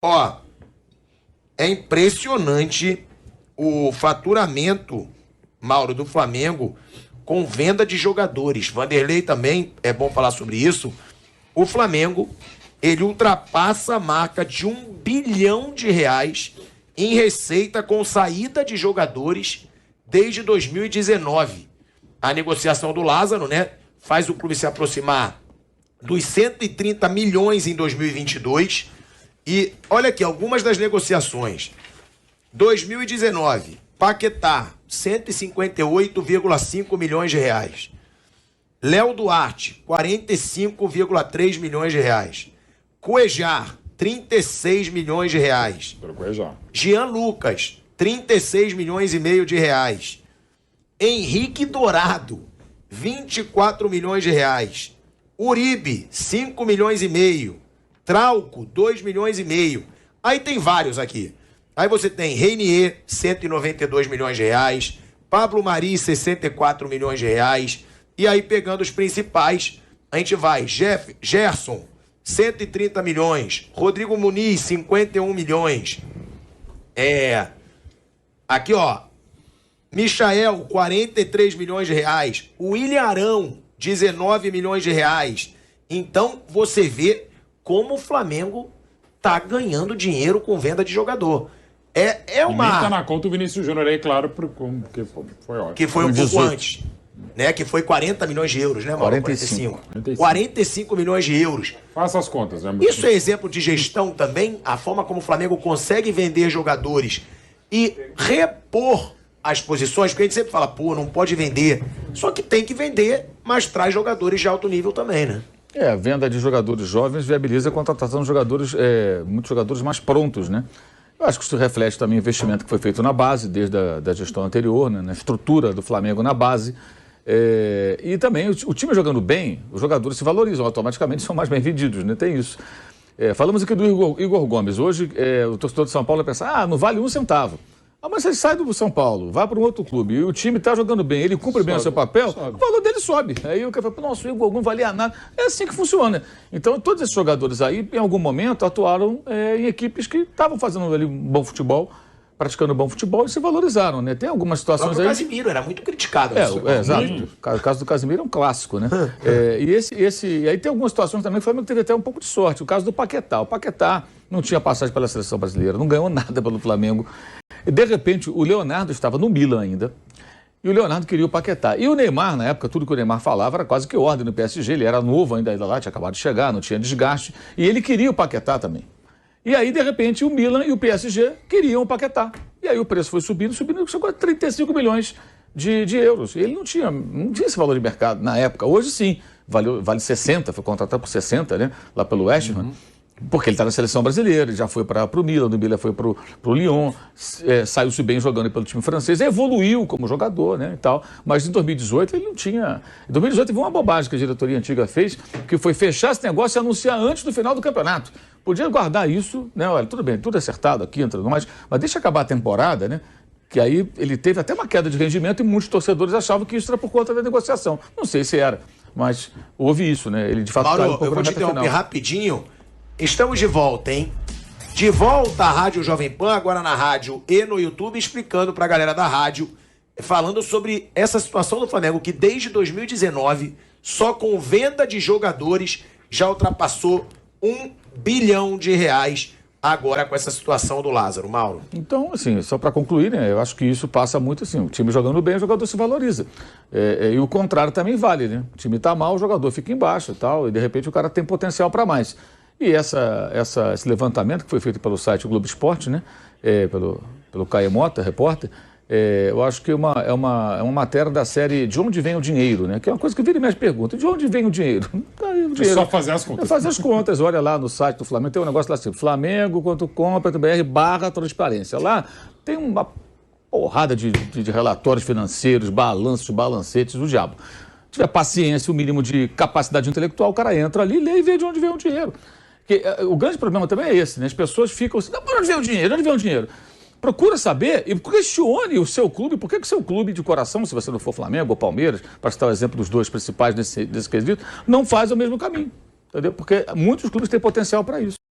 Ó, é impressionante o faturamento, Mauro, do Flamengo com venda de jogadores. Vanderlei também, é bom falar sobre isso. O Flamengo, ele ultrapassa a marca de R$1 bilhão em receita com saída de jogadores desde 2019. A negociação do Lázaro, né, faz o clube se aproximar dos 130 milhões em 2022. E olha aqui, algumas das negociações. 2019, Paquetá, 158,5 milhões de reais. Léo Duarte, 45,3 milhões de reais. Cuejar, 36 milhões de reais. Jean Lucas, 36 milhões e meio de reais. Henrique Dourado, 24 milhões de reais. Uribe, 5 milhões e meio. Trauco, 2 milhões e meio. Aí tem vários aqui. Aí você tem Reinier, 192 milhões de reais. Pablo Mari, 64 milhões de reais. E aí, pegando os principais, a gente vai. Gerson, 130 milhões. Rodrigo Muniz, 51 milhões. Aqui, ó. Michael, 43 milhões de reais. William Arão, 19 milhões de reais. Então, você vê como o Flamengo tá ganhando dinheiro com venda de jogador. É uma... E nem tá na conta o Vinícius Júnior aí, claro, porque foi ótimo. Que foi um pouco antes, né? Que foi 40 milhões de euros, né, Mauro? 45 milhões de euros. Faça as contas, né? Isso é exemplo de gestão também? A forma como o Flamengo consegue vender jogadores e repor as posições, porque a gente sempre fala, pô, não pode vender. Só que tem que vender, mas traz jogadores de alto nível também, né? A venda de jogadores jovens viabiliza a contratação de jogadores, muitos jogadores mais prontos, né? Eu acho que isso reflete também o investimento que foi feito na base, desde a gestão anterior, né? Na estrutura do Flamengo na base. E também o time jogando bem, os jogadores se valorizam, automaticamente são mais bem vendidos, né? Tem isso. Falamos aqui do Igor Gomes. Hoje, o torcedor de São Paulo vai pensar, não vale 1 centavo. Mas ele sai do São Paulo, vai para um outro clube e o time está jogando bem, ele cumpre bem o seu papel, o valor dele sobe. Aí o cara fala, nossa, o Igor Gomes não valia nada. É assim que funciona. Então, todos esses jogadores aí, em algum momento, atuaram em equipes que estavam fazendo ali um bom futebol, praticando bom futebol e se valorizaram, né? Tem algumas situações aí... O Casimiro era muito criticado. Exato. O caso do Casimiro é um clássico, né? E aí tem algumas situações também que o Flamengo teve até um pouco de sorte. O caso do Paquetá. O Paquetá não tinha passagem pela seleção brasileira, não ganhou nada pelo Flamengo. E, de repente, o Leonardo estava no Milan ainda, e o Leonardo queria o Paquetá. E o Neymar, na época, tudo que o Neymar falava era quase que ordem no PSG, ele era novo ainda lá, tinha acabado de chegar, não tinha desgaste, e ele queria o Paquetá também. E aí, de repente, o Milan e o PSG queriam o Paquetá. E aí o preço foi subindo, chegou a 35 milhões de euros. E ele não tinha esse valor de mercado na época. Hoje, sim, vale 60, foi contratado por 60, né, lá pelo West Ham. Porque ele está na seleção brasileira, ele já foi para o Milan, do Milan foi para o Lyon, saiu-se bem jogando pelo time francês, evoluiu como jogador, né, e tal. Mas em 2018 ele não tinha... Em 2018 teve uma bobagem que a diretoria antiga fez, que foi fechar esse negócio e anunciar antes do final do campeonato. Podia guardar isso, né, olha, tudo bem, tudo acertado aqui, mas deixa acabar a temporada, né, que aí ele teve até uma queda de rendimento e muitos torcedores achavam que isso era por conta da negociação. Não sei se era, mas houve isso, né, ele de fato... Mauro, eu vou te interromper rapidinho. Estamos de volta, hein? De volta à Rádio Jovem Pan, agora na rádio e no YouTube, explicando pra galera da rádio, falando sobre essa situação do Flamengo, que desde 2019, só com venda de jogadores, já ultrapassou R$1 bilhão, agora com essa situação do Lázaro. Mauro. Então, assim, só para concluir, né, eu acho que isso passa muito assim, o time jogando bem, o jogador se valoriza. E o contrário também vale, né? O time tá mal, o jogador fica embaixo e tal, e de repente o cara tem potencial para mais. E esse levantamento que foi feito pelo site Globo Esporte, né, pelo Caio Mota, repórter, eu acho que é uma matéria da série De Onde Vem o Dinheiro, né, que é uma coisa que vira e mexe pergunta. De onde vem o dinheiro? É só fazer as contas. É fazer as contas. Olha lá no site do Flamengo, tem um negócio lá assim, flamengo.com.br/transparência. Lá tem uma porrada de relatórios financeiros, balanços, balancetes, do diabo. Se tiver paciência, o mínimo de capacidade intelectual, o cara entra ali, lê e vê de onde vem o dinheiro. Porque o grande problema também é esse, né? As pessoas ficam assim, onde vem o dinheiro? Onde vem o dinheiro? Procura saber e questione o seu clube. Por que o seu clube de coração, se você não for Flamengo ou Palmeiras, para citar o exemplo dos dois principais desse quesito, não faz o mesmo caminho? Entendeu? Porque muitos clubes têm potencial para isso.